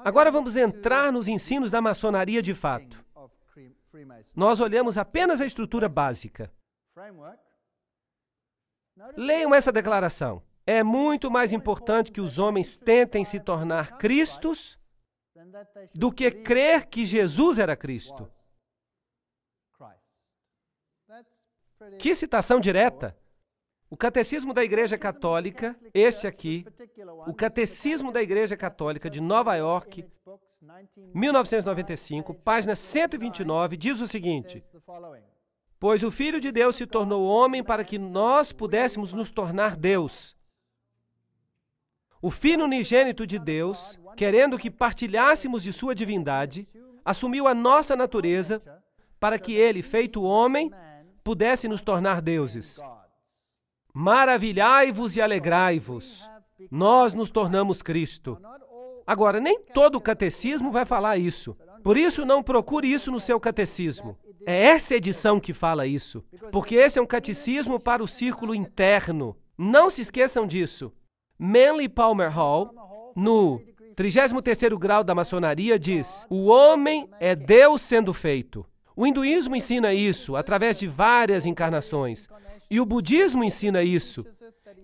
Agora vamos entrar nos ensinos da maçonaria de fato. Nós olhamos apenas a estrutura básica. Leiam essa declaração. É muito mais importante que os homens tentem se tornar Cristos do que crer que Jesus era Cristo. Que citação direta! O Catecismo da Igreja Católica, este aqui, o Catecismo da Igreja Católica de Nova York, 1995, página 129, diz o seguinte: pois o Filho de Deus se tornou homem para que nós pudéssemos nos tornar Deus. O Filho unigênito de Deus, querendo que partilhássemos de sua divindade, assumiu a nossa natureza para que ele, feito homem, pudesse nos tornar deuses. Maravilhai-vos e alegrai-vos. Nós nos tornamos Cristo. Agora, nem todo o catecismo vai falar isso. Por isso, não procure isso no seu catecismo. É essa edição que fala isso. Porque esse é um catecismo para o círculo interno. Não se esqueçam disso. Manly Palmer Hall, no 33º grau da maçonaria, diz: o homem é Deus sendo feito. O hinduísmo ensina isso através de várias encarnações. E o budismo ensina isso,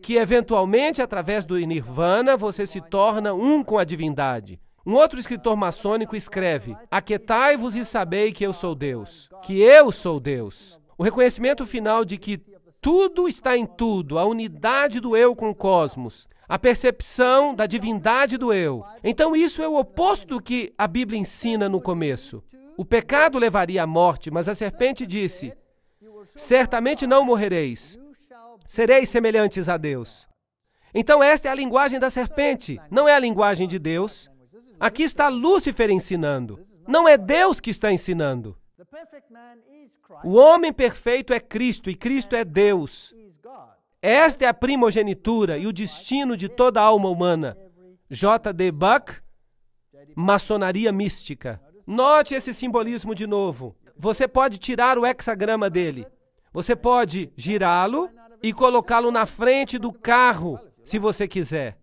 que eventualmente, através do nirvana, você se torna um com a divindade. Um outro escritor maçônico escreve: aquietai-vos e sabei que eu sou Deus, que eu sou Deus. O reconhecimento final de que tudo está em tudo, a unidade do eu com o cosmos, a percepção da divindade do eu. Então isso é o oposto do que a Bíblia ensina no começo. O pecado levaria à morte, mas a serpente disse: certamente não morrereis, sereis semelhantes a Deus. Então esta é a linguagem da serpente, não é a linguagem de Deus. Aqui está Lúcifer ensinando, não é Deus que está ensinando. O homem perfeito é Cristo e Cristo é Deus. Esta é a primogenitura e o destino de toda a alma humana. J.D. Buck, Maçonaria Mística. Note esse simbolismo de novo. Você pode tirar o hexagrama dele. Você pode girá-lo e colocá-lo na frente do carro, se você quiser.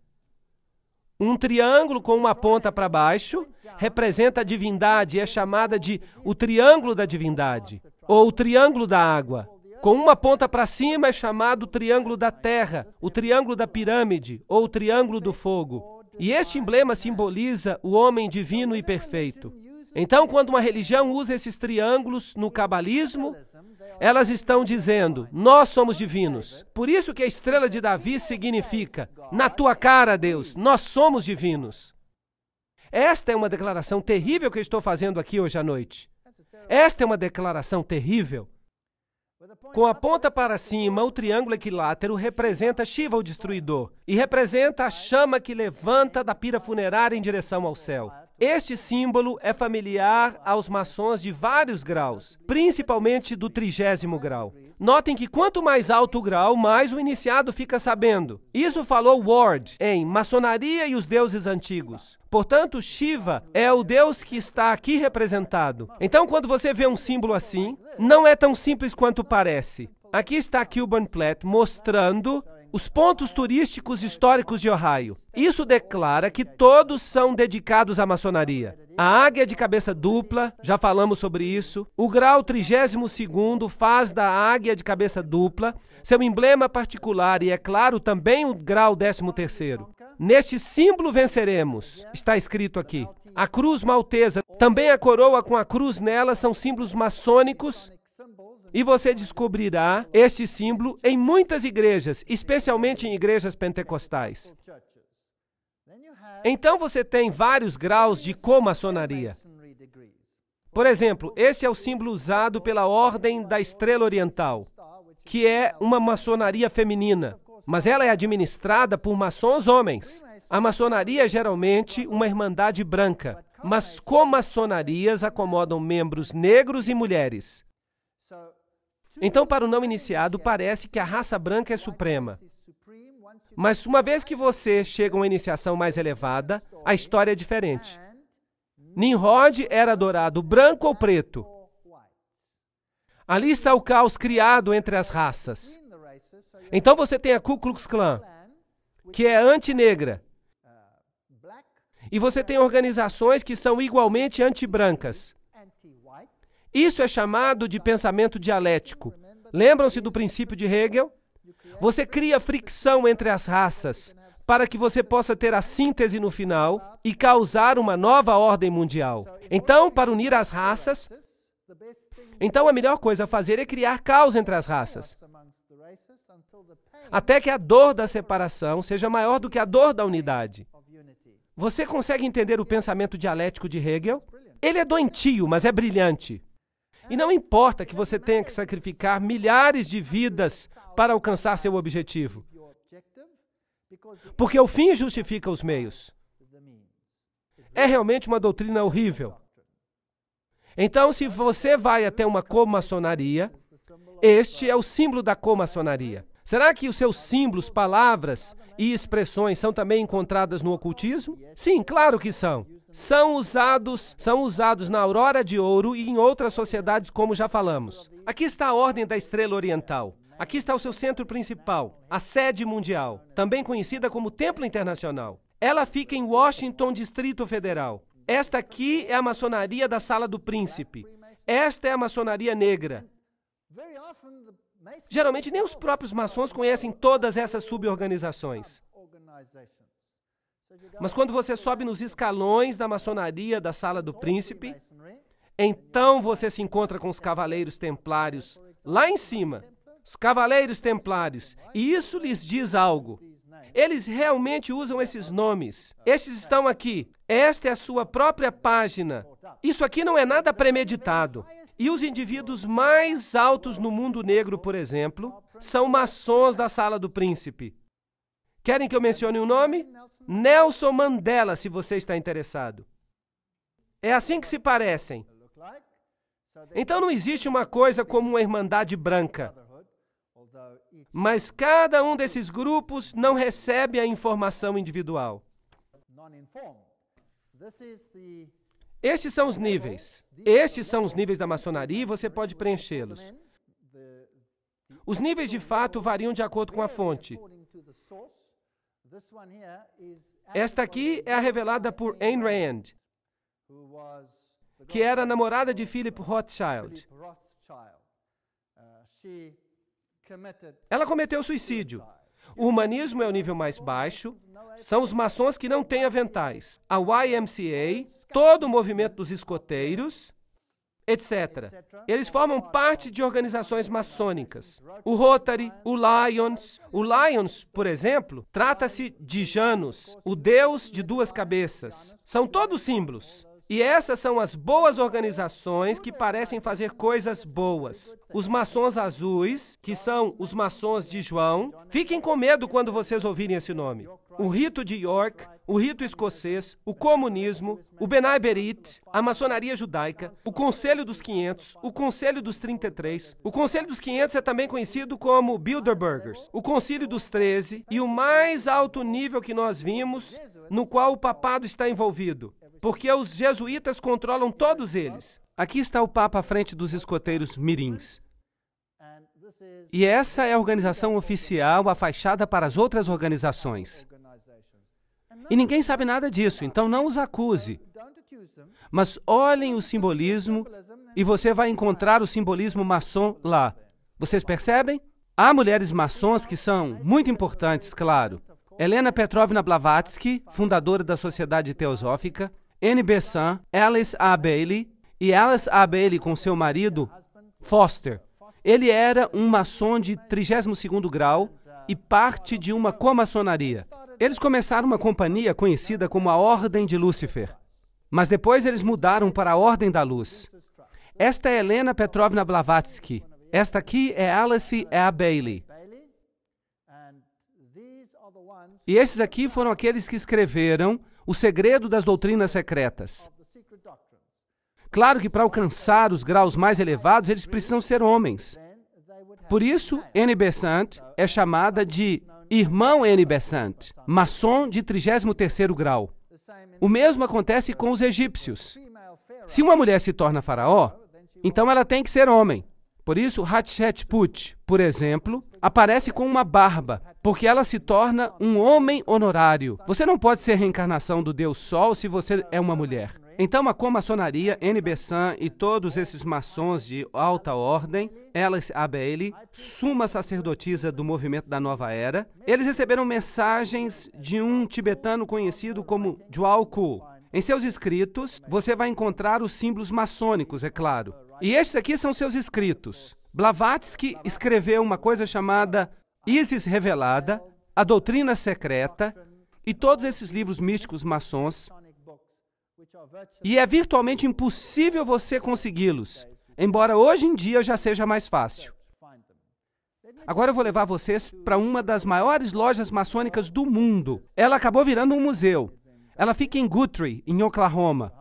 Um triângulo com uma ponta para baixo representa a divindade e é chamada de o triângulo da divindade, ou o triângulo da água. Com uma ponta para cima é chamado triângulo da terra, o triângulo da pirâmide, ou o triângulo do fogo. E este emblema simboliza o homem divino e perfeito. Então, quando uma religião usa esses triângulos no cabalismo, elas estão dizendo: nós somos divinos. Por isso que a estrela de Davi significa: na tua cara, Deus, nós somos divinos. Esta é uma declaração terrível que eu estou fazendo aqui hoje à noite. Esta é uma declaração terrível. Com a ponta para cima, o triângulo equilátero representa Shiva, o destruidor, e representa a chama que levanta da pira funerária em direção ao céu. Este símbolo é familiar aos maçons de vários graus, principalmente do 30º grau. Notem que quanto mais alto o grau, mais o iniciado fica sabendo. Isso falou Ward em Maçonaria e os Deuses Antigos. Portanto, Shiva é o Deus que está aqui representado. Então, quando você vê um símbolo assim, não é tão simples quanto parece. Aqui está Kilburn Platt mostrando os pontos turísticos históricos de Ohio. Isso declara que todos são dedicados à maçonaria. A águia de cabeça dupla, já falamos sobre isso. O grau 32º faz da águia de cabeça dupla seu emblema particular e, é claro, também o grau 13º. Neste símbolo venceremos, está escrito aqui. A cruz maltesa, também a coroa com a cruz nela, são símbolos maçônicos. E você descobrirá este símbolo em muitas igrejas, especialmente em igrejas pentecostais. Então você tem vários graus de comaçonaria. Por exemplo, este é o símbolo usado pela Ordem da Estrela Oriental, que é uma maçonaria feminina, mas ela é administrada por maçons homens. A maçonaria é geralmente uma irmandade branca, mas comaçonarias acomodam membros negros e mulheres. Então, para o não iniciado, parece que a raça branca é suprema. Mas uma vez que você chega a uma iniciação mais elevada, a história é diferente. Nimrod era adorado branco ou preto. Ali está o caos criado entre as raças. Então você tem a Ku Klux Klan, que é anti-negra. E você tem organizações que são igualmente antibrancas. Isso é chamado de pensamento dialético. Lembram-se do princípio de Hegel? Você cria fricção entre as raças para que você possa ter a síntese no final e causar uma nova ordem mundial. Então, para unir as raças, a melhor coisa a fazer é criar caos entre as raças, até que a dor da separação seja maior do que a dor da unidade. Você consegue entender o pensamento dialético de Hegel? Ele é doentio, mas é brilhante. E não importa que você tenha que sacrificar milhares de vidas para alcançar seu objetivo, porque o fim justifica os meios. É realmente uma doutrina horrível. Então, se você vai até uma comaçonaria, este é o símbolo da comaçonaria. Será que os seus símbolos, palavras e expressões são também encontradas no ocultismo? Sim, claro que são. São usados na Aurora de Ouro e em outras sociedades, como já falamos. Aqui está a Ordem da Estrela Oriental. Aqui está o seu centro principal, a sede mundial, também conhecida como Templo Internacional. Ela fica em Washington, Distrito Federal. Esta aqui é a maçonaria da Sala do Príncipe. Esta é a maçonaria negra. Geralmente, nem os próprios maçons conhecem todas essas suborganizações. Mas quando você sobe nos escalões da maçonaria da Sala do Príncipe, então você se encontra com os Cavaleiros Templários lá em cima. Os Cavaleiros Templários. E isso lhes diz algo. Eles realmente usam esses nomes. Esses estão aqui. Esta é a sua própria página. Isso aqui não é nada premeditado. E os indivíduos mais altos no mundo negro, por exemplo, são maçons da Sala do Príncipe. Querem que eu mencione um nome? Nelson Mandela, se você está interessado. É assim que se parecem. Então não existe uma coisa como uma irmandade branca. Mas cada um desses grupos não recebe a informação individual. Estes são os níveis. Estes são os níveis da maçonaria e você pode preenchê-los. Os níveis de fato variam de acordo com a fonte. Esta aqui é a revelada por Ayn Rand, que era a namorada de Philip Rothschild. Ela cometeu suicídio. O humanismo é o nível mais baixo. São os maçons que não têm aventais. A YMCA, todo o movimento dos escoteiros, etc. Eles formam parte de organizações maçônicas. O Rotary, o Lions. O Lions, por exemplo, trata-se de Janus, o deus de duas cabeças. São todos símbolos. E essas são as boas organizações que parecem fazer coisas boas. Os maçons azuis, que são os maçons de João, fiquem com medo quando vocês ouvirem esse nome. O rito de York, o rito escocês, o comunismo, o Benai Berit, a maçonaria judaica, o Conselho dos 500, o Conselho dos 33. O Conselho dos 500 é também conhecido como Bilderbergers, o Concílio dos 13 e o mais alto nível que nós vimos, no qual o papado está envolvido. Porque os jesuítas controlam todos eles. Aqui está o Papa à frente dos escoteiros mirins. E essa é a organização oficial, a fachada para as outras organizações. E ninguém sabe nada disso, então não os acuse. Mas olhem o simbolismo e você vai encontrar o simbolismo maçom lá. Vocês percebem? Há mulheres maçons que são muito importantes, claro. Helena Petrovna Blavatsky, fundadora da Sociedade Teosófica, Annie Besant, Alice A. Bailey, e Alice A. Bailey com seu marido, Foster. Ele era um maçom de 32º grau e parte de uma comaçonaria. Eles começaram uma companhia conhecida como a Ordem de Lúcifer, mas depois eles mudaram para a Ordem da Luz. Esta é Helena Petrovna Blavatsky. Esta aqui é Alice A. Bailey. E esses aqui foram aqueles que escreveram O Segredo das Doutrinas Secretas. Claro que para alcançar os graus mais elevados, eles precisam ser homens. Por isso, Annie Besant é chamada de Irmão Annie Besant, maçom de 33º grau. O mesmo acontece com os egípcios. Se uma mulher se torna faraó, então ela tem que ser homem. Por isso, Hatshepsut, por exemplo, aparece com uma barba, porque ela se torna um homem honorário. Você não pode ser reencarnação do Deus Sol se você é uma mulher. Então, a comaçonaria, NB Sun e todos esses maçons de alta ordem, Alice Bailey, suma sacerdotisa do movimento da Nova Era, eles receberam mensagens de um tibetano conhecido como Djwhal Khul. Em seus escritos, você vai encontrar os símbolos maçônicos, é claro. E estes aqui são seus escritos. Blavatsky escreveu uma coisa chamada Isis Revelada, A Doutrina Secreta, e todos esses livros místicos maçons. E é virtualmente impossível você consegui-los, embora hoje em dia já seja mais fácil. Agora eu vou levar vocês para uma das maiores lojas maçônicas do mundo. Ela acabou virando um museu. Ela fica em Guthrie, em Oklahoma.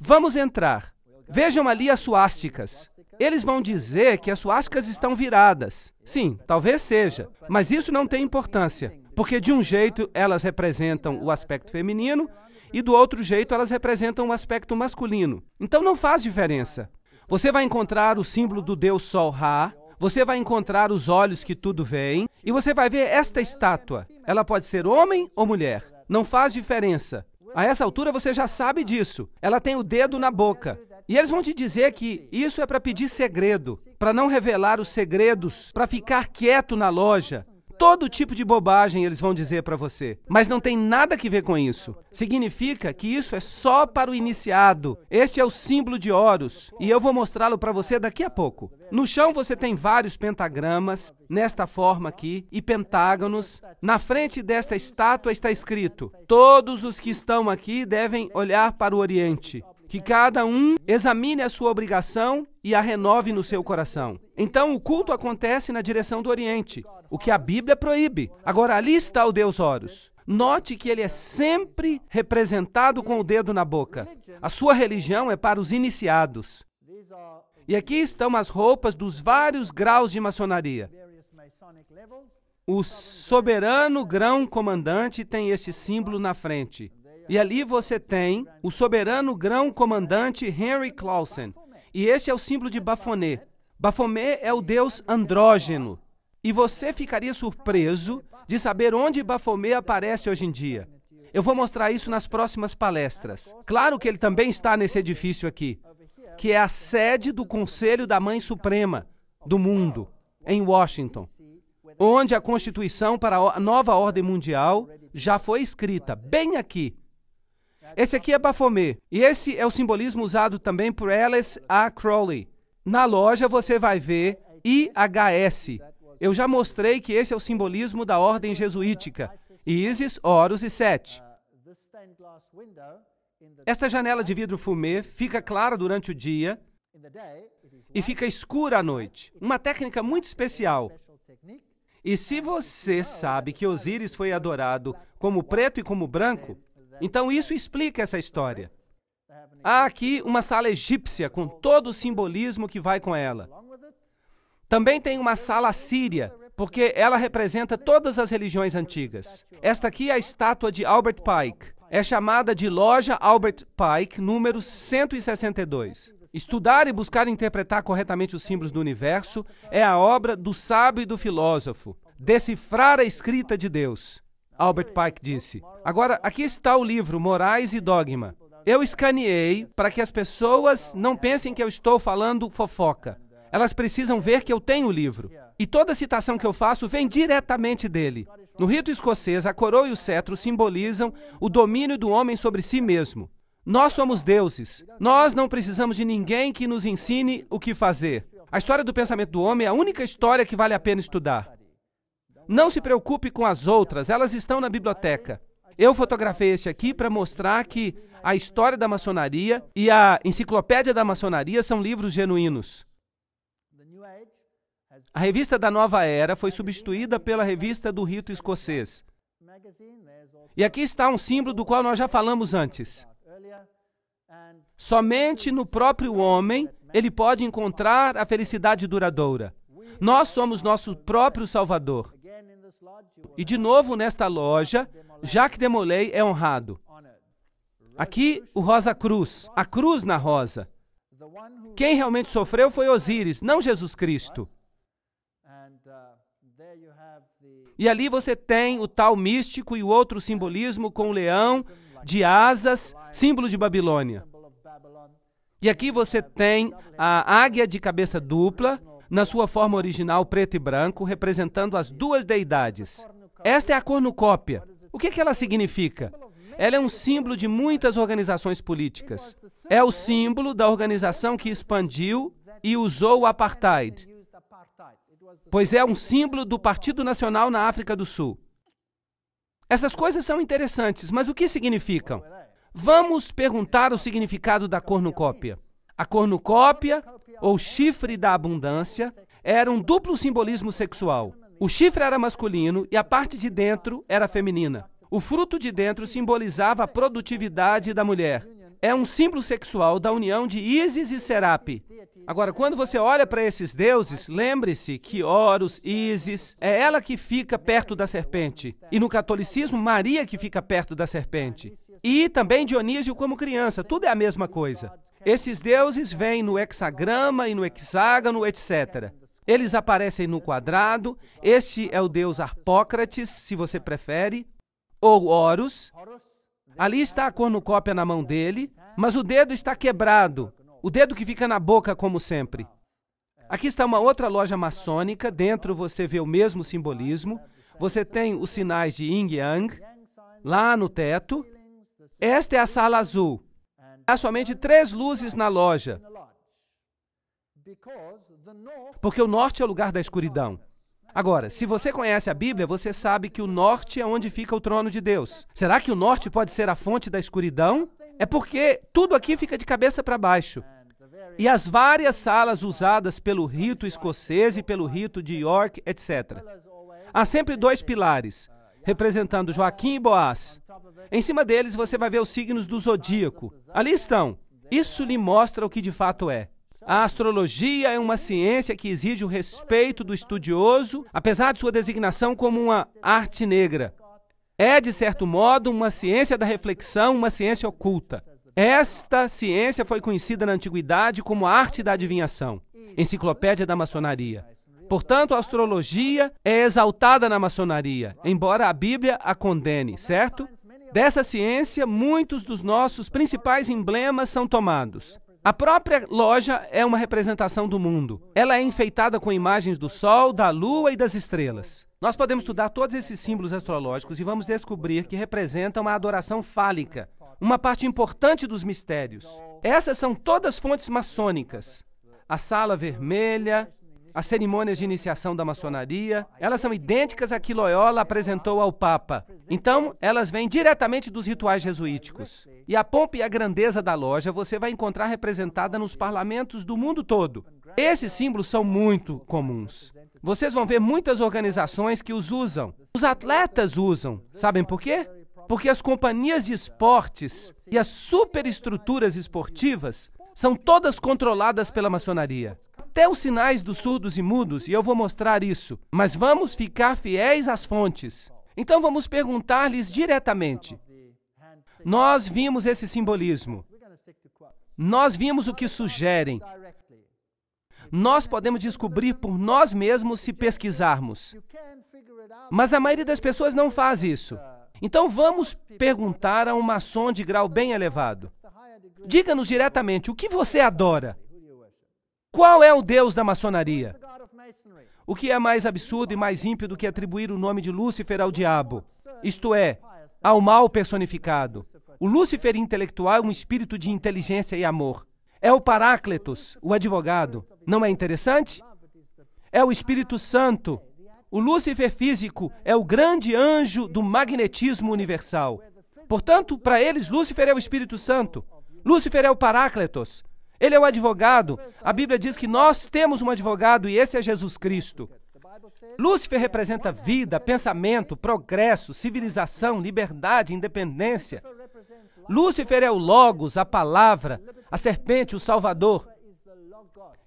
Vamos entrar. Vejam ali as suásticas. Eles vão dizer que as suásticas estão viradas. Sim, talvez seja, mas isso não tem importância, porque de um jeito elas representam o aspecto feminino e do outro jeito elas representam o aspecto masculino. Então não faz diferença. Você vai encontrar o símbolo do Deus Sol Ra, você vai encontrar os olhos que tudo veem, e você vai ver esta estátua. Ela pode ser homem ou mulher. Não faz diferença. A essa altura você já sabe disso. Ela tem o dedo na boca. E eles vão te dizer que isso é para pedir segredo, para não revelar os segredos, para ficar quieto na loja. Todo tipo de bobagem eles vão dizer para você. Mas não tem nada a ver com isso. Significa que isso é só para o iniciado. Este é o símbolo de Horus. E eu vou mostrá-lo para você daqui a pouco. No chão você tem vários pentagramas, nesta forma aqui, e pentágonos. Na frente desta estátua está escrito: todos os que estão aqui devem olhar para o Oriente. Que cada um examine a sua obrigação e a renove no seu coração. Então, o culto acontece na direção do Oriente, o que a Bíblia proíbe. Agora, ali está o Deus Horus. Note que ele é sempre representado com o dedo na boca. A sua religião é para os iniciados. E aqui estão as roupas dos vários graus de maçonaria. O soberano grão-comandante tem este símbolo na frente. E ali você tem o soberano grão-comandante Henry Clausen. E esse é o símbolo de Baphomet. Baphomet é o deus andrógeno. E você ficaria surpreso de saber onde Baphomet aparece hoje em dia. Eu vou mostrar isso nas próximas palestras. Claro que ele também está nesse edifício aqui, que é a sede do Conselho da Mãe Suprema do mundo, em Washington, onde a Constituição para a nova ordem mundial já foi escrita, bem aqui. Esse aqui é Baphomet, e esse é o simbolismo usado também por Alice A. Crowley. Na loja você vai ver IHS. Eu já mostrei que esse é o simbolismo da ordem jesuítica. Isis, Horus e Set. Esta janela de vidro fumê fica clara durante o dia e fica escura à noite. Uma técnica muito especial. E se você sabe que Osíris foi adorado como preto e como branco, então isso explica essa história. Há aqui uma sala egípcia com todo o simbolismo que vai com ela. Também tem uma sala assíria, porque ela representa todas as religiões antigas. Esta aqui é a estátua de Albert Pike. É chamada de Loja Albert Pike, número 162. Estudar e buscar interpretar corretamente os símbolos do universo é a obra do sábio e do filósofo. Decifrar a escrita de Deus. Albert Pike disse. Agora, aqui está o livro Morais e Dogma. Eu escaneei para que as pessoas não pensem que eu estou falando fofoca. Elas precisam ver que eu tenho o livro. E toda citação que eu faço vem diretamente dele. No rito escocês, a coroa e o cetro simbolizam o domínio do homem sobre si mesmo. Nós somos deuses. Nós não precisamos de ninguém que nos ensine o que fazer. A história do pensamento do homem é a única história que vale a pena estudar. Não se preocupe com as outras, elas estão na biblioteca. Eu fotografei este aqui para mostrar que a história da maçonaria e a enciclopédia da maçonaria são livros genuínos. A revista da Nova Era foi substituída pela revista do rito escocês. E aqui está um símbolo do qual nós já falamos antes. Somente no próprio homem ele pode encontrar a felicidade duradoura. Nós somos nosso próprio Salvador. E de novo nesta loja, Jacques de Molay é honrado. Aqui o Rosa Cruz, a cruz na rosa. Quem realmente sofreu foi Osíris, não Jesus Cristo. E ali você tem o tal místico e o outro simbolismo com o leão de asas, símbolo de Babilônia. E aqui você tem a águia de cabeça dupla, na sua forma original preto e branco, representando as duas deidades. Esta é a cornucópia. O que ela significa? Ela é um símbolo de muitas organizações políticas. É o símbolo da organização que expandiu e usou o apartheid, pois é um símbolo do Partido Nacional na África do Sul. Essas coisas são interessantes, mas o que significam? Vamos perguntar o significado da cornucópia. A cornucópia, ou chifre da abundância, era um duplo simbolismo sexual. O chifre era masculino e a parte de dentro era feminina. O fruto de dentro simbolizava a produtividade da mulher. É um símbolo sexual da união de Ísis e Serape. Agora, quando você olha para esses deuses, lembre-se que Horus, Ísis, é ela que fica perto da serpente. E no catolicismo, Maria que fica perto da serpente. E também Dionísio como criança, tudo é a mesma coisa. Esses deuses vêm no hexagrama e no hexágono, etc. Eles aparecem no quadrado. Este é o deus Harpócrates, se você prefere, ou Horus. Ali está a cornucópia na mão dele, mas o dedo está quebrado, o dedo que fica na boca, como sempre. Aqui está uma outra loja maçônica, dentro você vê o mesmo simbolismo. Você tem os sinais de Yin Yang, lá no teto. Esta é a sala azul. Há somente 3 luzes na loja, porque o norte é o lugar da escuridão. Agora, se você conhece a Bíblia, você sabe que o norte é onde fica o trono de Deus. Será que o norte pode ser a fonte da escuridão? É porque tudo aqui fica de cabeça para baixo. E as várias salas usadas pelo rito escocês e pelo rito de York, etc. Há sempre 2 pilares, representando Joaquim e Boaz. Em cima deles você vai ver os signos do zodíaco. Ali estão. Isso lhe mostra o que de fato é. A astrologia é uma ciência que exige o respeito do estudioso, apesar de sua designação como uma arte negra. É, de certo modo, uma ciência da reflexão, uma ciência oculta. Esta ciência foi conhecida na antiguidade como a arte da adivinhação, enciclopédia da maçonaria. Portanto, a astrologia é exaltada na maçonaria, embora a Bíblia a condene, certo? Dessa ciência, muitos dos nossos principais emblemas são tomados. A própria loja é uma representação do mundo. Ela é enfeitada com imagens do Sol, da Lua e das estrelas. Nós podemos estudar todos esses símbolos astrológicos e vamos descobrir que representam uma adoração fálica, uma parte importante dos mistérios. Essas são todas fontes maçônicas. A sala vermelha, as cerimônias de iniciação da maçonaria, elas são idênticas a que Loyola apresentou ao Papa. Então, elas vêm diretamente dos rituais jesuíticos. E a pompa e a grandeza da loja você vai encontrar representada nos parlamentos do mundo todo. Esses símbolos são muito comuns. Vocês vão ver muitas organizações que os usam. Os atletas usam. Sabem por quê? Porque as companhias de esportes e as superestruturas esportivas são todas controladas pela maçonaria. Até os sinais dos surdos e mudos, e eu vou mostrar isso. Mas vamos ficar fiéis às fontes. Então vamos perguntar-lhes diretamente. Nós vimos esse simbolismo. Nós vimos o que sugerem. Nós podemos descobrir por nós mesmos se pesquisarmos. Mas a maioria das pessoas não faz isso. Então vamos perguntar a um maçom de grau bem elevado. Diga-nos diretamente, o que você adora? Qual é o Deus da maçonaria? O que é mais absurdo e mais ímpio do que atribuir o nome de Lúcifer ao diabo? Isto é, ao mal personificado. O Lúcifer intelectual é um espírito de inteligência e amor. É o Paráclitos, o advogado. Não é interessante? É o Espírito Santo. O Lúcifer físico é o grande anjo do magnetismo universal. Portanto, para eles, Lúcifer é o Espírito Santo. Lúcifer é o Paráclitos. Ele é o advogado. A Bíblia diz que nós temos um advogado e esse é Jesus Cristo. Lúcifer representa vida, pensamento, progresso, civilização, liberdade, independência. Lúcifer é o Logos, a palavra, a serpente, o Salvador.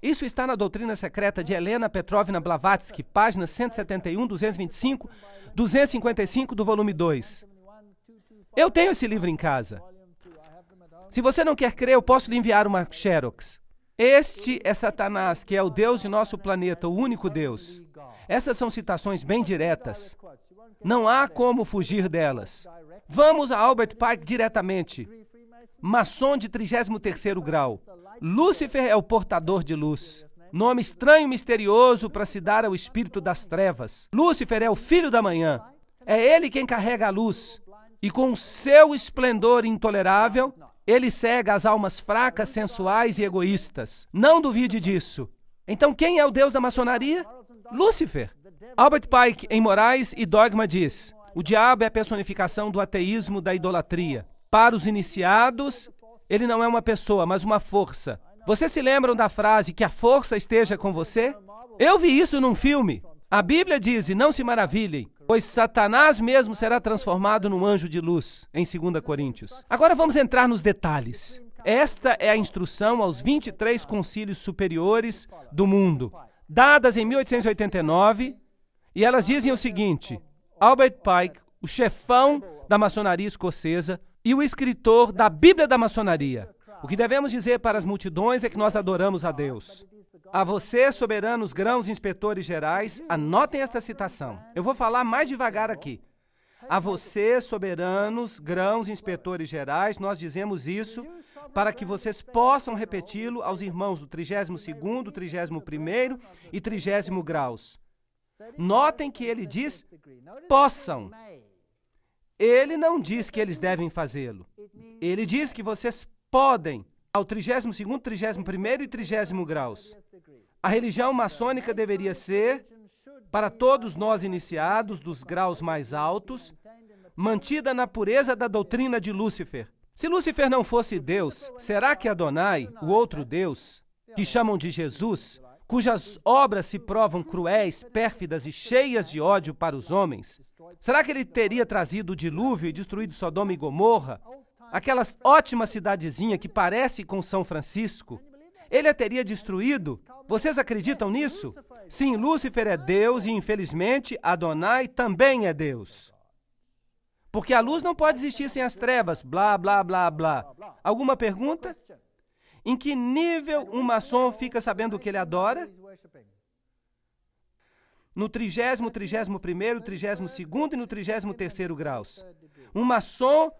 Isso está na doutrina secreta de Helena Petrovna Blavatsky, páginas 171, 225, 255 do volume 2. Eu tenho esse livro em casa. Se você não quer crer, eu posso lhe enviar uma Xerox. Este é Satanás, que é o Deus de nosso planeta, o único Deus. Essas são citações bem diretas. Não há como fugir delas. Vamos a Albert Pike diretamente. Maçom de 33º grau. Lúcifer é o portador de luz. Nome estranho e misterioso para se dar ao espírito das trevas. Lúcifer é o filho da manhã. É ele quem carrega a luz. E com seu esplendor intolerável, ele cega as almas fracas, sensuais e egoístas. Não duvide disso. Então quem é o Deus da maçonaria? Lúcifer. Albert Pike, em Morais e Dogma, diz: o diabo é a personificação do ateísmo, da idolatria. Para os iniciados, ele não é uma pessoa, mas uma força. Vocês se lembram da frase que a força esteja com você? Eu vi isso num filme. A Bíblia diz, e não se maravilhem, pois Satanás mesmo será transformado num anjo de luz, em 2 Coríntios. Agora vamos entrar nos detalhes. Esta é a instrução aos 23 concílios superiores do mundo, dadas em 1889, e elas dizem o seguinte: Albert Pike, o chefão da maçonaria escocesa e o escritor da Bíblia da maçonaria. O que devemos dizer para as multidões é que nós adoramos a Deus. A vocês, soberanos grãos inspetores gerais, anotem esta citação. Eu vou falar mais devagar aqui. A vocês, soberanos grãos inspetores gerais, nós dizemos isso para que vocês possam repeti-lo aos irmãos do 32º, 31º e 30º graus. Notem que ele diz possam. Ele não diz que eles devem fazê-lo. Ele diz que vocês podem ao 32º, 31º e 30º graus. A religião maçônica deveria ser, para todos nós iniciados dos graus mais altos, mantida na pureza da doutrina de Lúcifer. Se Lúcifer não fosse Deus, será que Adonai, o outro Deus, que chamam de Jesus, cujas obras se provam cruéis, pérfidas e cheias de ódio para os homens, será que ele teria trazido o dilúvio e destruído Sodoma e Gomorra, aquela ótima cidadezinha que parece com São Francisco? Ele a teria destruído? Vocês acreditam nisso? Sim, Lúcifer é Deus e, infelizmente, Adonai também é Deus. Porque a luz não pode existir sem as trevas, blá, blá, blá, blá. Alguma pergunta? Em que nível um maçom fica sabendo o que ele adora? No 30º, 31º, 32º e no 33º graus. Um maçom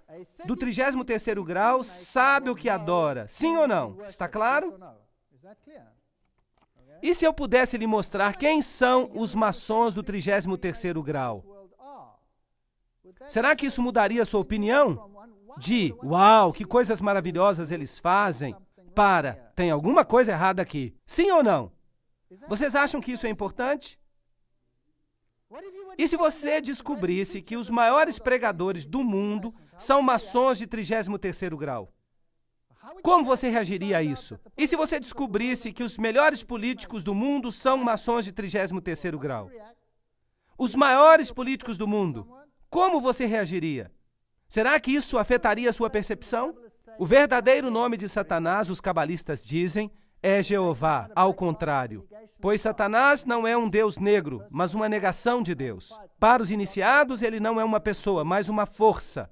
do 33º grau sabe o que adora. Sim ou não? Está claro? E se eu pudesse lhe mostrar quem são os maçons do 33º grau? Será que isso mudaria a sua opinião? De, uau, que coisas maravilhosas eles fazem, para, tem alguma coisa errada aqui. Sim ou não? Vocês acham que isso é importante? E se você descobrisse que os maiores pregadores do mundo são maçons de 33º grau? Como você reagiria a isso? E se você descobrisse que os melhores políticos do mundo são maçons de 33º grau? Os maiores políticos do mundo, como você reagiria? Será que isso afetaria a sua percepção? O verdadeiro nome de Satanás, os cabalistas dizem, é Jeová, ao contrário. Pois Satanás não é um Deus negro, mas uma negação de Deus. Para os iniciados, ele não é uma pessoa, mas uma força.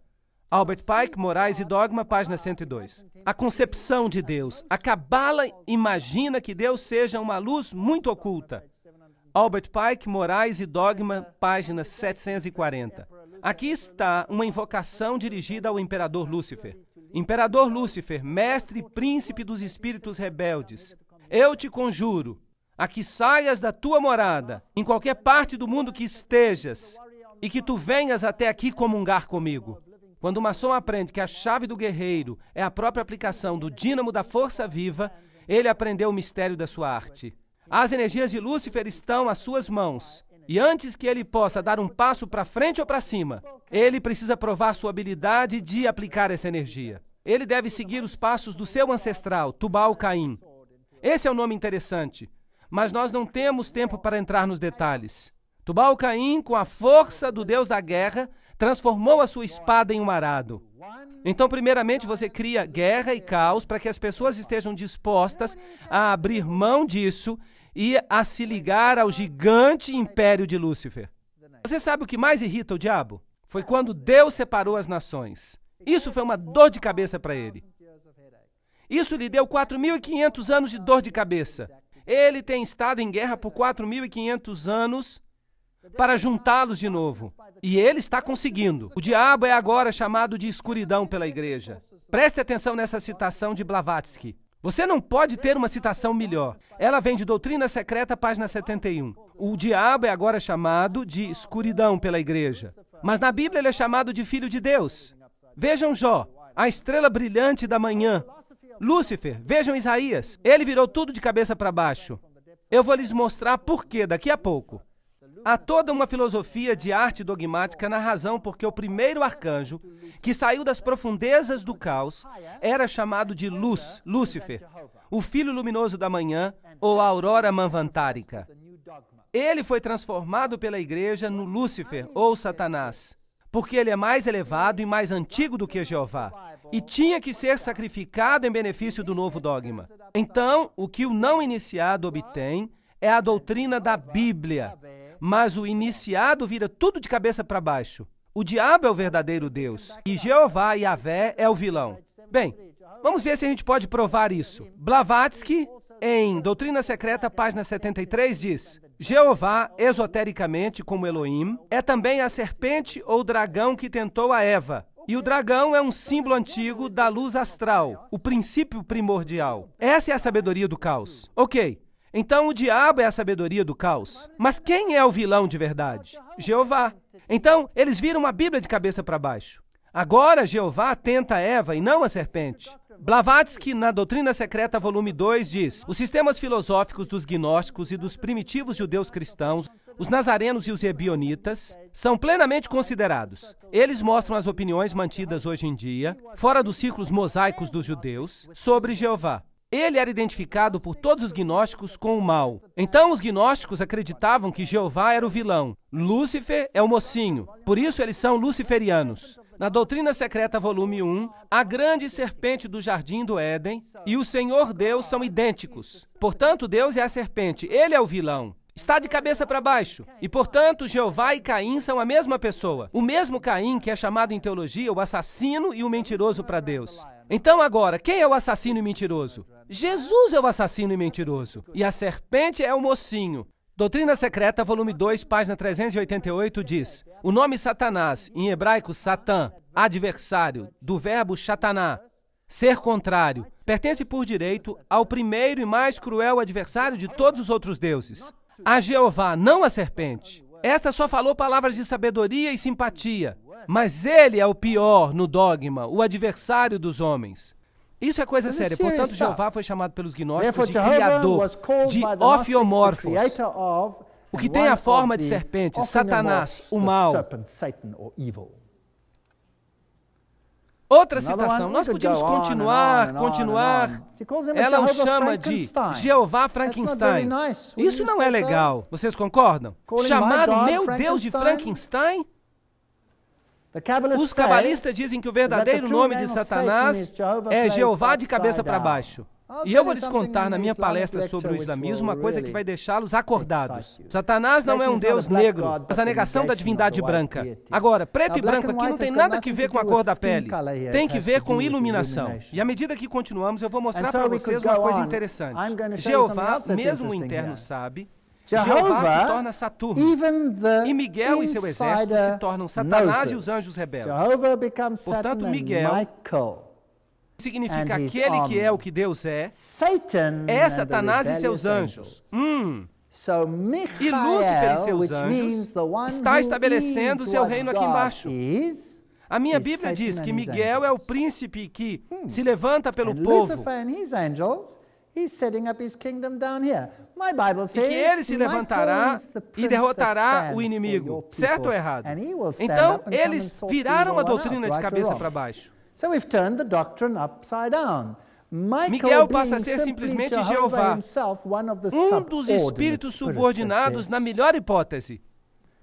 Albert Pike, Morais e Dogma, página 102. A concepção de Deus. A Cabala imagina que Deus seja uma luz muito oculta. Albert Pike, Morais e Dogma, página 740. Aqui está uma invocação dirigida ao imperador Lúcifer. Imperador Lúcifer, mestre e príncipe dos espíritos rebeldes, eu te conjuro a que saias da tua morada, em qualquer parte do mundo que estejas, e que tu venhas até aqui comungar comigo. Quando o maçom aprende que a chave do guerreiro é a própria aplicação do dínamo da força viva, ele aprendeu o mistério da sua arte. As energias de Lúcifer estão às suas mãos. E antes que ele possa dar um passo para frente ou para cima, ele precisa provar sua habilidade de aplicar essa energia. Ele deve seguir os passos do seu ancestral, Tubal-Caim. Esse é um nome interessante, mas nós não temos tempo para entrar nos detalhes. Tubal-Caim, com a força do Deus da guerra, transformou a sua espada em um arado. Então, primeiramente, você cria guerra e caos para que as pessoas estejam dispostas a abrir mão disso e a se ligar ao gigante império de Lúcifer. Você sabe o que mais irrita o diabo? Foi quando Deus separou as nações. Isso foi uma dor de cabeça para ele. Isso lhe deu 4.500 anos de dor de cabeça. Ele tem estado em guerra por 4.500 anos para juntá-los de novo. E ele está conseguindo. O diabo é agora chamado de escuridão pela igreja. Preste atenção nessa citação de Blavatsky. Você não pode ter uma citação melhor. Ela vem de Doutrina Secreta, página 71. O diabo é agora chamado de escuridão pela igreja. Mas na Bíblia ele é chamado de filho de Deus. Vejam Jó, a estrela brilhante da manhã. Lúcifer, vejam Isaías. Ele virou tudo de cabeça para baixo. Eu vou lhes mostrar por quê daqui a pouco. Há toda uma filosofia de arte dogmática na razão porque o primeiro arcanjo, que saiu das profundezas do caos, era chamado de luz, Lúcifer, o filho luminoso da manhã, ou a aurora manvantárica. Ele foi transformado pela igreja no Lúcifer, ou Satanás, porque ele é mais elevado e mais antigo do que Jeová, e tinha que ser sacrificado em benefício do novo dogma. Então, o que o não iniciado obtém é a doutrina da Bíblia, mas o iniciado vira tudo de cabeça para baixo. O diabo é o verdadeiro Deus, e Jeová, Yahvé, é o vilão. Bem, vamos ver se a gente pode provar isso. Blavatsky, em Doutrina Secreta, página 73, diz: Jeová, esotericamente, como Elohim, é também a serpente ou dragão que tentou a Eva. E o dragão é um símbolo antigo da luz astral, o princípio primordial. Essa é a sabedoria do caos. Ok. Então o diabo é a sabedoria do caos. Mas quem é o vilão de verdade? Jeová. Então, eles viram a Bíblia de cabeça para baixo. Agora, Jeová tenta Eva e não a serpente. Blavatsky, na Doutrina Secreta, volume 2, diz: os sistemas filosóficos dos gnósticos e dos primitivos judeus cristãos, os nazarenos e os ebionitas, são plenamente considerados. Eles mostram as opiniões mantidas hoje em dia, fora dos círculos mosaicos dos judeus, sobre Jeová. Ele era identificado por todos os gnósticos com o mal. Então os gnósticos acreditavam que Jeová era o vilão. Lúcifer é o mocinho. Por isso eles são luciferianos. Na Doutrina Secreta, volume 1, a grande serpente do jardim do Éden e o Senhor Deus são idênticos. Portanto, Deus é a serpente. Ele é o vilão. Está de cabeça para baixo. E, portanto, Jeová e Caim são a mesma pessoa. O mesmo Caim que é chamado em teologia o assassino e o mentiroso para Deus. Então, agora, quem é o assassino e mentiroso? Jesus é o assassino e mentiroso. E a serpente é o mocinho. Doutrina Secreta, volume 2, página 388, diz: o nome Satanás, em hebraico Satã, adversário, do verbo shataná, ser contrário, pertence por direito ao primeiro e mais cruel adversário de todos os outros deuses. A Jeová, não a serpente. Esta só falou palavras de sabedoria e simpatia. Mas ele é o pior no dogma, o adversário dos homens. Isso é coisa séria. Portanto, Jeová foi chamado pelos gnósticos de criador, de ofiomorfos, o que tem a forma de serpente, Satanás, o mal. Outra citação, nós podíamos continuar. Ela o chama de Jeová Frankenstein. Isso não é legal. Vocês concordam? Chamar o meu Deus de Frankenstein? Os cabalistas dizem que o verdadeiro nome de Satanás é Jeová de cabeça para baixo. E eu vou lhes contar na minha palestra sobre o islamismo uma coisa que vai deixá-los acordados. Satanás não é um Deus negro, mas a negação da divindade branca. Agora, preto e branco aqui não tem nada a ver com a cor da pele. Tem que ver com iluminação. E à medida que continuamos, eu vou mostrar para vocês uma coisa interessante. Jeová, mesmo o interno, sabe. Jeová se torna Saturno, e Miguel e seu exército se tornam Satanás e os anjos rebeldes. Portanto, Miguel significa aquele que é o que Deus é Satanás e seus anjos. E Lúcifer e seus anjos está estabelecendo seu reino aqui embaixo. A minha Bíblia diz que Miguel é o príncipe que se levanta pelo povo. E que ele se levantará e derrotará o inimigo, certo ou errado? Então, eles viraram a doutrina de cabeça para baixo. Miguel passa a ser simplesmente Jeová, um dos espíritos subordinados na melhor hipótese.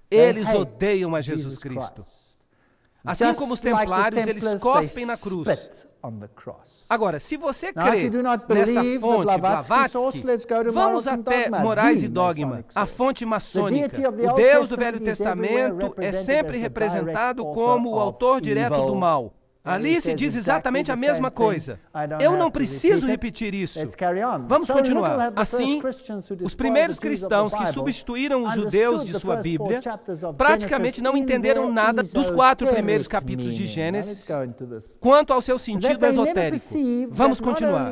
Eles odeiam a Jesus Cristo. Assim como os templários, eles cospem na cruz. Agora, se você crê nessa fonte Blavatsky, vamos até Morais e Dogma, a fonte maçônica. O Deus do Velho Testamento é sempre representado como o autor direto do mal. Ali se diz exatamente a mesma coisa. Eu não preciso repetir isso. Vamos continuar. Assim, os primeiros cristãos que substituíram os judeus de sua Bíblia praticamente não entenderam nada dos 4 primeiros capítulos de Gênesis quanto ao seu sentido esotérico. Vamos continuar.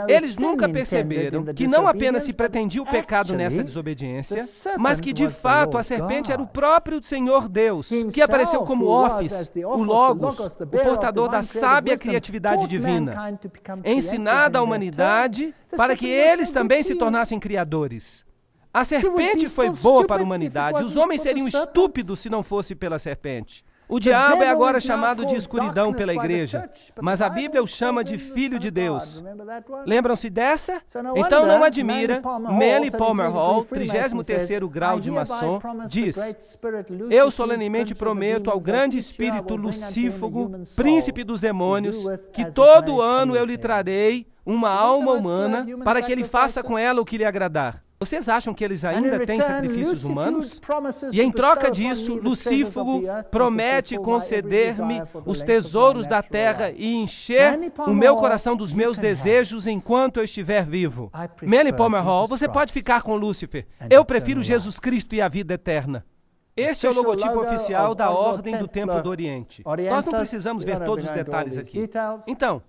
Eles nunca perceberam que não apenas se pretendia o pecado nessa desobediência, mas que de fato a serpente era o próprio Senhor Deus, que apareceu como Office, o Logos, o portador da sábia criatividade divina, ensinada à humanidade para que eles também se tornassem criadores. A serpente foi boa para a humanidade, os homens seriam estúpidos se não fosse pela serpente. O diabo é agora chamado de escuridão pela igreja, mas a Bíblia o chama de Filho de Deus. Lembram-se dessa? Então não admira, Manly Palmer Hall, 33º grau de maçom, diz: eu solenemente prometo ao grande espírito lucífago, príncipe dos demônios, que todo ano eu lhe trarei uma alma humana para que ele faça com ela o que lhe agradar. Vocês acham que eles ainda têm sacrifícios humanos? E em troca disso, Lucífago promete conceder-me os tesouros da terra e encher o meu coração dos meus desejos enquanto eu estiver vivo. Manly Palmer Hall, você pode ficar com Lúcifer. Eu prefiro Jesus Cristo e a vida eterna. Este é o logotipo oficial da Ordem do Templo do Oriente. Nós não precisamos ver todos os detalhes aqui. Então,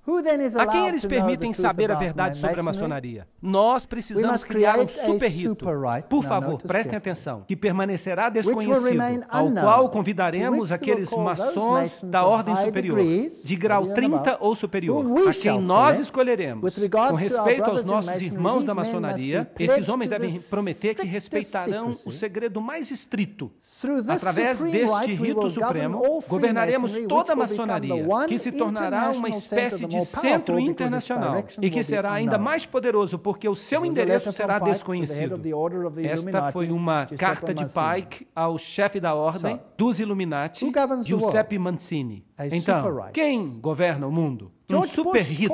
a quem eles permitem saber a verdade sobre a maçonaria? Nós precisamos criar um super rito. Por favor, prestem atenção. Que permanecerá desconhecido, ao qual convidaremos aqueles maçons da Ordem Superior, de grau 30 ou superior, a quem nós escolheremos. Com respeito aos nossos irmãos da maçonaria, esses homens devem prometer que respeitarão o segredo mais estrito. Através deste rito supremo, governaremos toda a maçonaria, que se tornará uma espécie de centro internacional e que será ainda mais poderoso porque o seu endereço será desconhecido. Esta foi uma carta de Pike ao chefe da ordem dos Illuminati, Giuseppe Mazzini. Então, quem governa o mundo? Um super rito.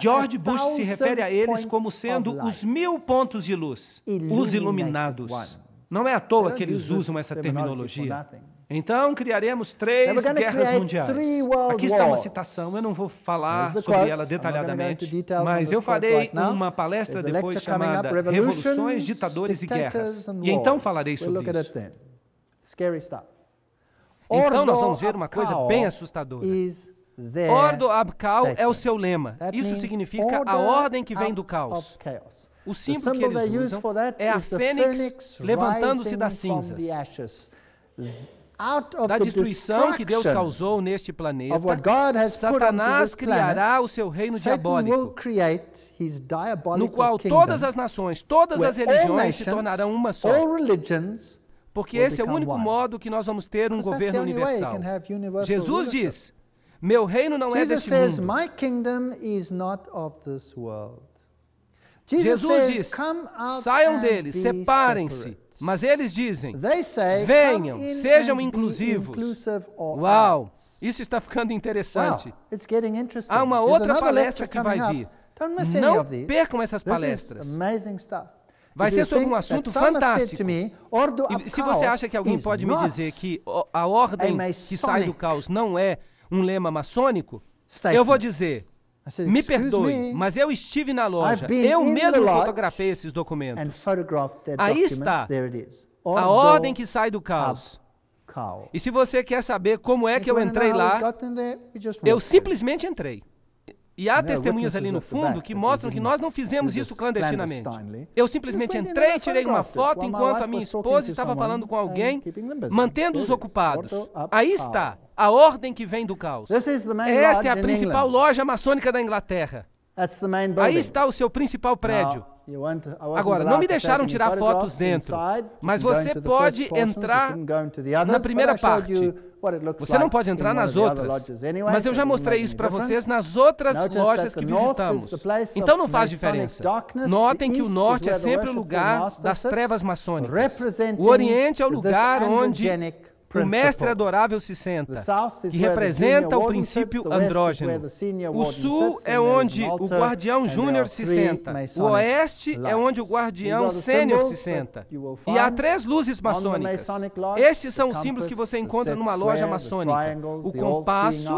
George Bush se refere a eles como sendo os 1000 pontos de luz, os iluminados. Não é à toa que eles usam essa terminologia. Então, criaremos 3 guerras mundiais. Aqui está uma citação, eu não vou falar sobre ela detalhadamente, mas eu farei uma palestra depois chamada Revoluções, Ditadores e Guerras. E então falarei sobre isso. Então nós vamos ver uma coisa bem assustadora. Ordo ab Chao é o seu lema. Isso significa a ordem que vem do caos. O símbolo que eles usam é a fênix levantando-se das cinzas. Da destruição que Deus causou neste planeta, Satanás criará o seu reino diabólico, no qual todas as nações, todas as religiões se tornarão uma só. Porque esse é o único modo que nós vamos ter um governo universal. Jesus diz: meu reino não é deste mundo. Jesus diz: saiam deles, separem-se. Mas eles dizem: venham, sejam inclusivos. Uau, isso está ficando interessante. Há uma outra palestra que vai vir. Não percam essas palestras. Vai ser sobre um assunto fantástico. E se você acha que alguém pode me dizer que a ordem que sai do caos não é um lema maçônico, eu vou dizer: me perdoe, mas eu estive na loja, eu mesmo fotografei esses documentos. Aí está, a ordem que sai do caos. E se você quer saber como é que eu entrei lá, eu simplesmente entrei. E há testemunhas ali no fundo que mostram que nós não fizemos isso clandestinamente. Eu simplesmente entrei, tirei uma foto enquanto a minha esposa estava falando com alguém, mantendo-os ocupados. Aí está, a ordem que vem do caos. Esta é a principal loja maçônica da Inglaterra. Aí está o seu principal prédio. Agora, não me deixaram tirar fotos dentro, mas você pode entrar na primeira parte. Você não pode entrar nas outras, mas eu já mostrei isso para vocês nas outras lojas que visitamos. Então não faz diferença. Notem que o norte é sempre o lugar das trevas maçônicas. O oriente é o lugar onde o mestre adorável se senta, que representa o princípio andrógeno. O sul é onde o guardião júnior se senta. O oeste é onde o guardião sênior se senta. E há 3 luzes maçônicas. Estes são os símbolos que você encontra numa loja maçônica: o compasso,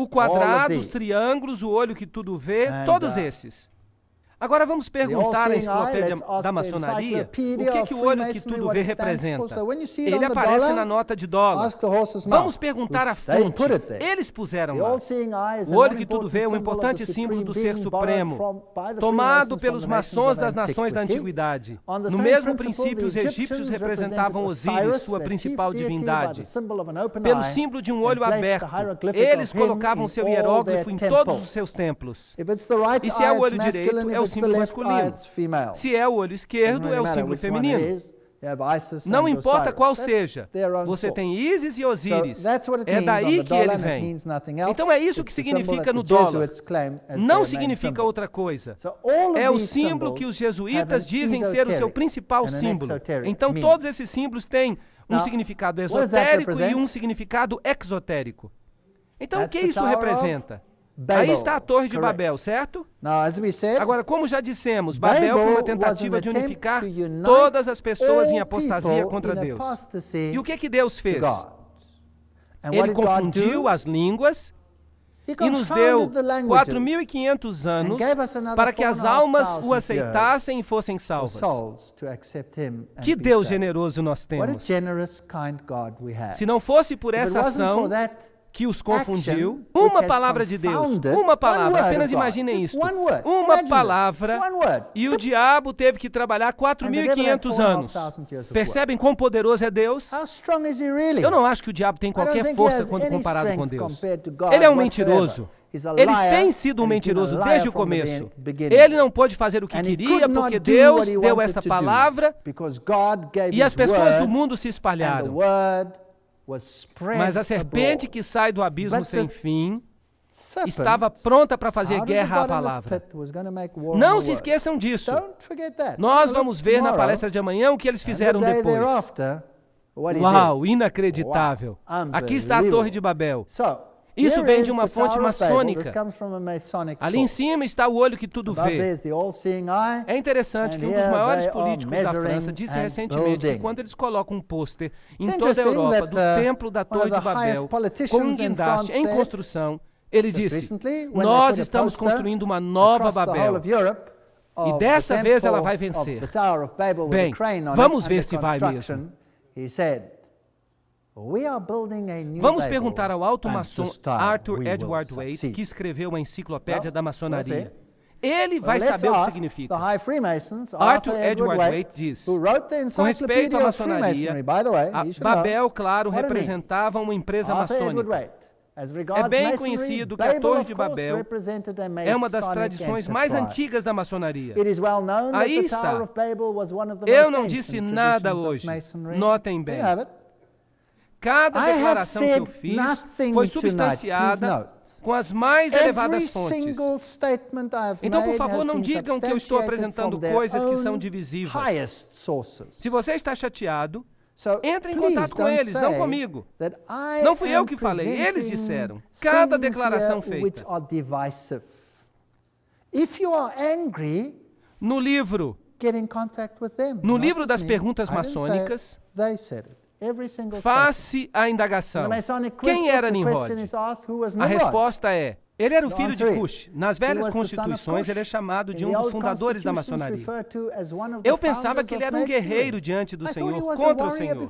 o quadrado, os triângulos, o olho que tudo vê, todos esses. Agora vamos perguntar à enciclopédia da maçonaria o que o olho que tudo vê representa. Ele aparece na nota de dólar. Vamos perguntar a fonte. Eles puseram lá. O olho que tudo vê é um importante símbolo do Ser Supremo, tomado pelos maçons das nações da Antiguidade. No mesmo princípio, os egípcios representavam Osíris, sua principal divindade. Pelo símbolo de um olho aberto, eles colocavam seu hieróglifo em todos os seus templos. E se é o olho direito, é o símbolo masculino. Se é o olho esquerdo, é o símbolo feminino. Não importa qual seja, você tem Ísis e Osíris. É daí que ele vem. Então é isso que significa no dólar. Não significa outra coisa. É o símbolo que os jesuítas dizem ser o seu principal símbolo. Então todos esses símbolos têm um significado esotérico e um significado exotérico. Então o que isso representa? Aí está a Torre de Babel, certo? Agora, como já dissemos, Babel foi uma tentativa de unificar todas as pessoas em apostasia contra Deus. E o que Deus fez? Ele confundiu as línguas e nos deu 4.500 anos para que as almas o aceitassem e fossem salvas. Que Deus generoso nós temos! Se não fosse por essa ação que os confundiu, uma palavra de Deus, uma palavra, apenas imaginem isso, uma palavra, e o diabo teve que trabalhar 4.500 anos. Percebem quão poderoso é Deus? Eu não acho que o diabo tem qualquer força quando comparado com Deus. Ele é um mentiroso. Ele tem sido um mentiroso desde o começo. Ele não pôde fazer o que queria porque Deus deu essa palavra e as pessoas do mundo se espalharam. Mas a serpente que sai do abismo sem fim estava pronta para fazer guerra à palavra. Não se esqueçam disso. Nós vamos ver na palestra de amanhã o que eles fizeram depois. Uau, inacreditável. Aqui está a Torre de Babel. Isso vem de uma fonte maçônica. Ali em cima está o olho que tudo vê. É interessante que um dos maiores políticos da França disse recentemente que quando eles colocam um pôster em toda a Europa do templo da Torre de Babel, com um guindaste em construção, ele disse, nós estamos construindo uma nova Babel. E dessa vez ela vai vencer. Bem, vamos ver se vai mesmo. Vamos perguntar ao alto maçom Arthur Edward Waite, que escreveu a enciclopédia da maçonaria. Ele vai saber o que significa. Arthur Edward Waite diz, com respeito à maçonaria, Babel, claro, representava uma empresa maçônica. É bem conhecido que a Torre de Babel é uma das tradições mais antigas da maçonaria. Aí está. Eu não disse nada hoje. Notem bem. Cada declaração que eu fiz foi substanciada com as mais elevadas fontes. Então, por favor, não digam que eu estou apresentando coisas que são divisivas. Se você está chateado, entre em contato com eles, não comigo. Não fui eu que falei, eles disseram. Cada declaração feita. No livro das perguntas maçônicas, face à indagação. Quem era Nimrod? A resposta é, ele era o filho de Cush. Nas velhas constituições, ele é chamado de um dos fundadores da maçonaria. Eu pensava que ele era um guerreiro diante do Senhor, contra o Senhor.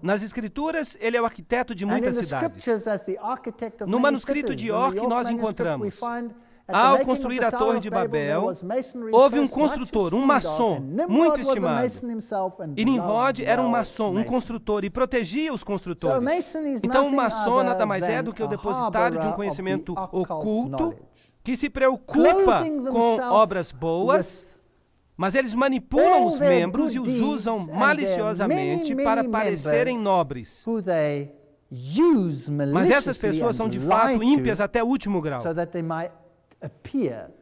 Nas escrituras, ele é o arquiteto de muitas cidades. No manuscrito de York, nós encontramos, ao construir a Torre de Babel, houve um construtor, um maçom, muito estimado. E Nimrod era um maçom, um construtor, e protegia os construtores. Então, um maçom nada mais é do que o depositário de um conhecimento oculto, que se preocupa com obras boas, mas eles manipulam os membros e os usam maliciosamente para parecerem nobres. Mas essas pessoas são de fato ímpias até o último grau.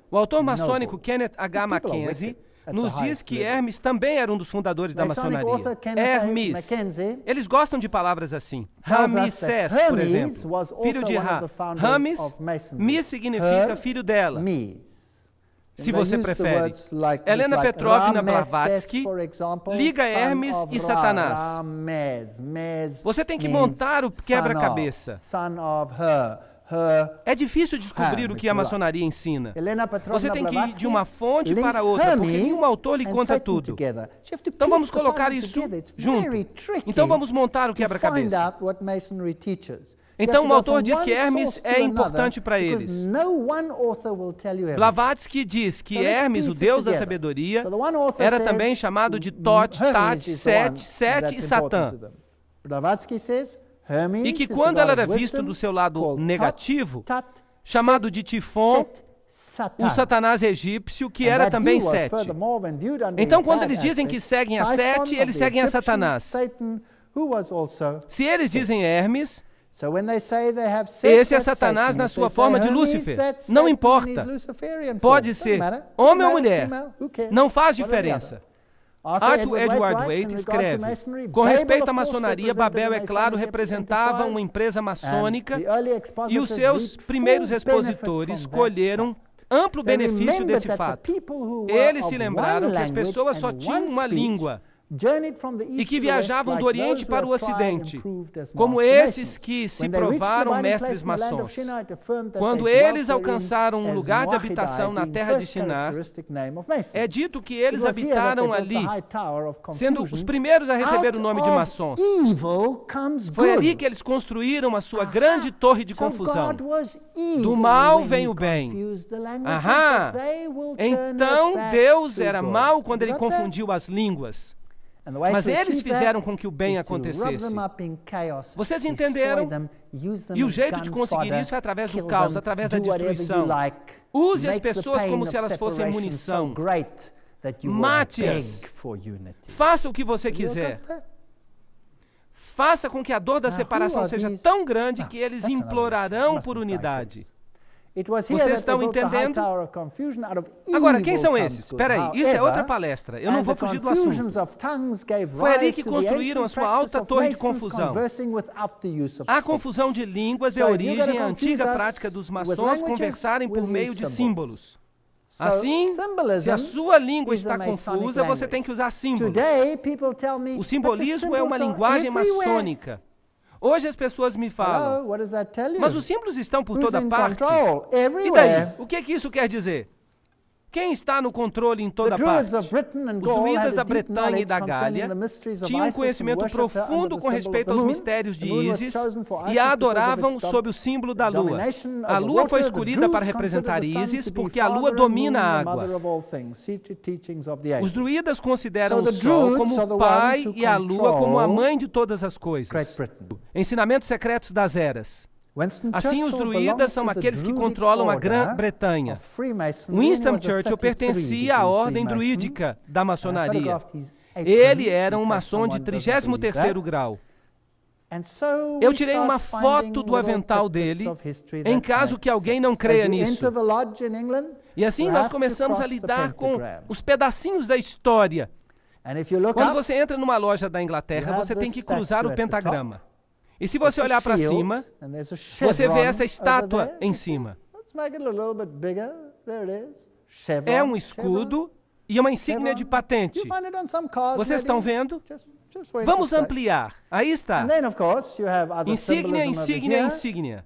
O autor maçônico Kenneth H. Mackenzie nos diz que Hermes também era um dos fundadores da maçonaria. Hermes. Eles gostam de palavras assim. Ramsés, por exemplo, filho de Ra. Rames, Mis significa filho dela. se você prefere. Helena Petrovna Blavatsky liga Hermes e Satanás. Você tem que montar o quebra-cabeça. É difícil descobrir o que a maçonaria ensina. Você tem que ir de uma fonte para outra, porque nenhum autor lhe conta tudo. Então vamos colocar isso junto. Então vamos montar o quebra-cabeça. Então o autor diz que Hermes é importante para eles. Blavatsky diz que Hermes, o deus da sabedoria, era também chamado de Thoth, Tat, Set, Set e Satã. E que quando ela era vista do seu lado negativo, chamado de Tifon, o Satanás egípcio, que era também Sete. Então, quando eles dizem que seguem a Sete, eles seguem a Satanás. Se eles dizem Hermes, esse é Satanás na sua forma de Lúcifer. Não importa. Pode ser homem ou mulher. Não faz diferença. Arthur Edward Waite escreve: com respeito à maçonaria, Babel, é claro, representava uma empresa maçônica e os seus primeiros expositores colheram amplo benefício desse fato. Eles se lembraram que as pessoas só tinham uma língua e que viajavam do Oriente para o Ocidente, como esses que se provaram mestres maçons. Quando eles alcançaram um lugar de habitação na terra de Shinar, é dito que eles habitaram ali, sendo os primeiros a receber o nome de maçons. Foi ali que eles construíram a sua grande torre de confusão. Do mal vem o bem. Aham! Então Deus era mau quando ele confundiu as línguas. Mas eles fizeram com que o bem acontecesse. Vocês entenderam? E o jeito de conseguir isso é através do caos, através da destruição. Use as pessoas como se elas fossem munição. Mate-as. Faça o que você quiser. Faça com que a dor da separação seja tão grande que eles implorarão por unidade. Vocês estão entendendo? Agora, quem são esses? Espera aí, isso é outra palestra. Eu não vou fugir do assunto. Foi ali que construíram a sua alta torre de confusão. A confusão de línguas deu origem à antiga prática dos maçons conversarem por meio de símbolos. Assim, se a sua língua está confusa, você tem que usar símbolos. O simbolismo é uma linguagem maçônica. Hoje as pessoas me falam, mas os símbolos estão por toda parte. E daí? O que isso quer dizer? Quem está no controle em toda parte? Os druidas da Bretanha e da Gália tinham um conhecimento profundo com respeito aos mistérios de Ísis e a adoravam sob o símbolo da lua. A lua foi escolhida para representar Ísis porque a lua domina a água. Os druidas consideram o sol como o pai e a lua como a mãe de todas as coisas. Ensinamentos secretos das eras. Assim, os druidas são aqueles que controlam a Grã-Bretanha. Winston Churchill pertencia à ordem druídica da maçonaria. Ele era um maçom de 33º grau. Eu tirei uma foto do avental dele, em caso que alguém não creia nisso. E assim nós começamos a lidar com os pedacinhos da história. Quando você entra numa loja da Inglaterra, você tem que cruzar o pentagrama. E se você olhar para cima, você vê essa estátua em cima. É um escudo e uma insígnia de patente. Vocês estão vendo? Vamos ampliar. Aí está. Insígnia, insígnia, insígnia.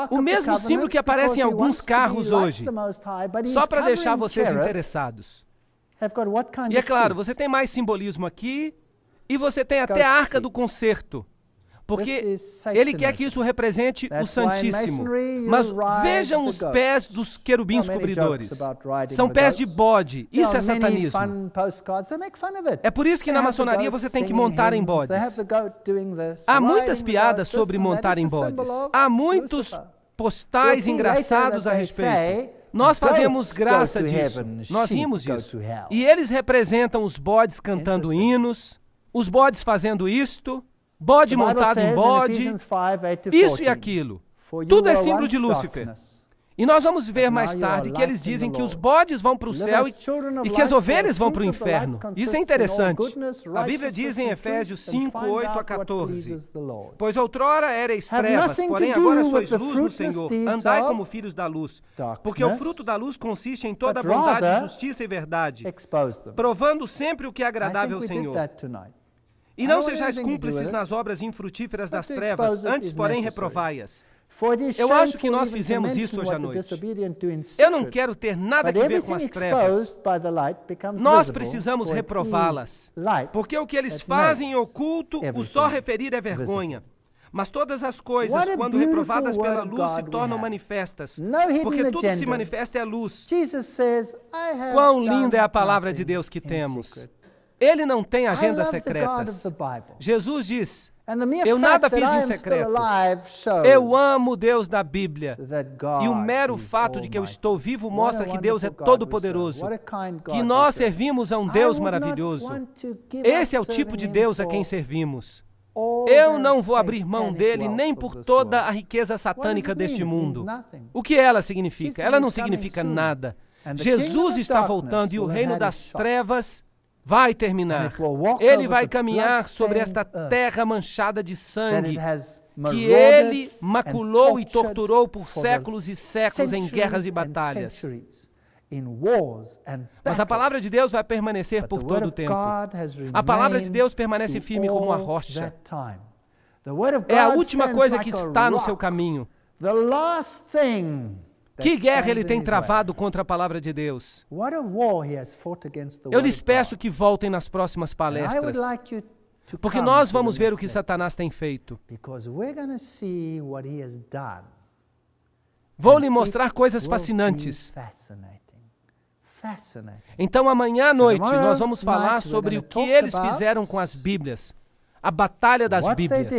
O mesmo símbolo que aparece em alguns carros hoje, só para deixar vocês interessados. E é claro, você tem mais simbolismo aqui e você tem até a Arca do Concerto. Porque ele quer que isso represente o Santíssimo. Mas vejam os pés dos querubins cobridores. São pés de bode. Isso é satanismo. É por isso que na maçonaria você tem que montar em bodes. Há muitas piadas sobre montar em bodes. Há muitos postais engraçados a respeito. Nós fazemos graça disso. Nós rimos disso. E eles representam os bodes cantando hinos, os bodes fazendo isto, bode montado em bode, isso e aquilo. Tudo é símbolo de Lúcifer. E nós vamos ver mais tarde que eles dizem que os bodes vão para o céu e que as ovelhas vão para o inferno. Isso é interessante. A Bíblia diz em Efésios 5, 8 a 14: Pois outrora erais trevas, porém agora sois luz no Senhor. Andai como filhos da luz. Porque o fruto da luz consiste em toda bondade, justiça e verdade, provando sempre o que é agradável ao Senhor. E não sejais cúmplices nas obras infrutíferas das trevas, antes, porém, reprovai-as. Eu acho que nós fizemos isso hoje à noite. Eu não quero ter nada a ver com as trevas. Nós precisamos reprová-las, porque o que eles fazem em oculto, o só referir é vergonha. Mas todas as coisas, quando reprovadas pela luz, se tornam manifestas, porque tudo que se manifesta é luz. Quão linda é a palavra de Deus que temos. Ele não tem agendas secretas. Jesus diz: eu nada fiz em secreto. Eu amo o Deus da Bíblia. E o mero fato de que eu estou vivo mostra que Deus é todo-poderoso, que nós servimos a um Deus maravilhoso. Esse é o tipo de Deus a quem servimos. Eu não vou abrir mão dele nem por toda a riqueza satânica deste mundo. O que ela significa? Ela não significa nada. Jesus está voltando e o reino das trevas vai terminar. Ele vai caminhar sobre esta terra manchada de sangue, que ele maculou e torturou por séculos e séculos em guerras e batalhas. Mas a palavra de Deus vai permanecer por todo o tempo. A palavra de Deus permanece firme como uma rocha. É a última coisa que está no seu caminho. Que guerra ele tem travado contra a palavra de Deus? Eu lhes peço que voltem nas próximas palestras, porque nós vamos ver o que Satanás tem feito. Vou lhe mostrar coisas fascinantes. Então, amanhã à noite, nós vamos falar sobre o que eles fizeram com as Bíblias, a batalha das Bíblias.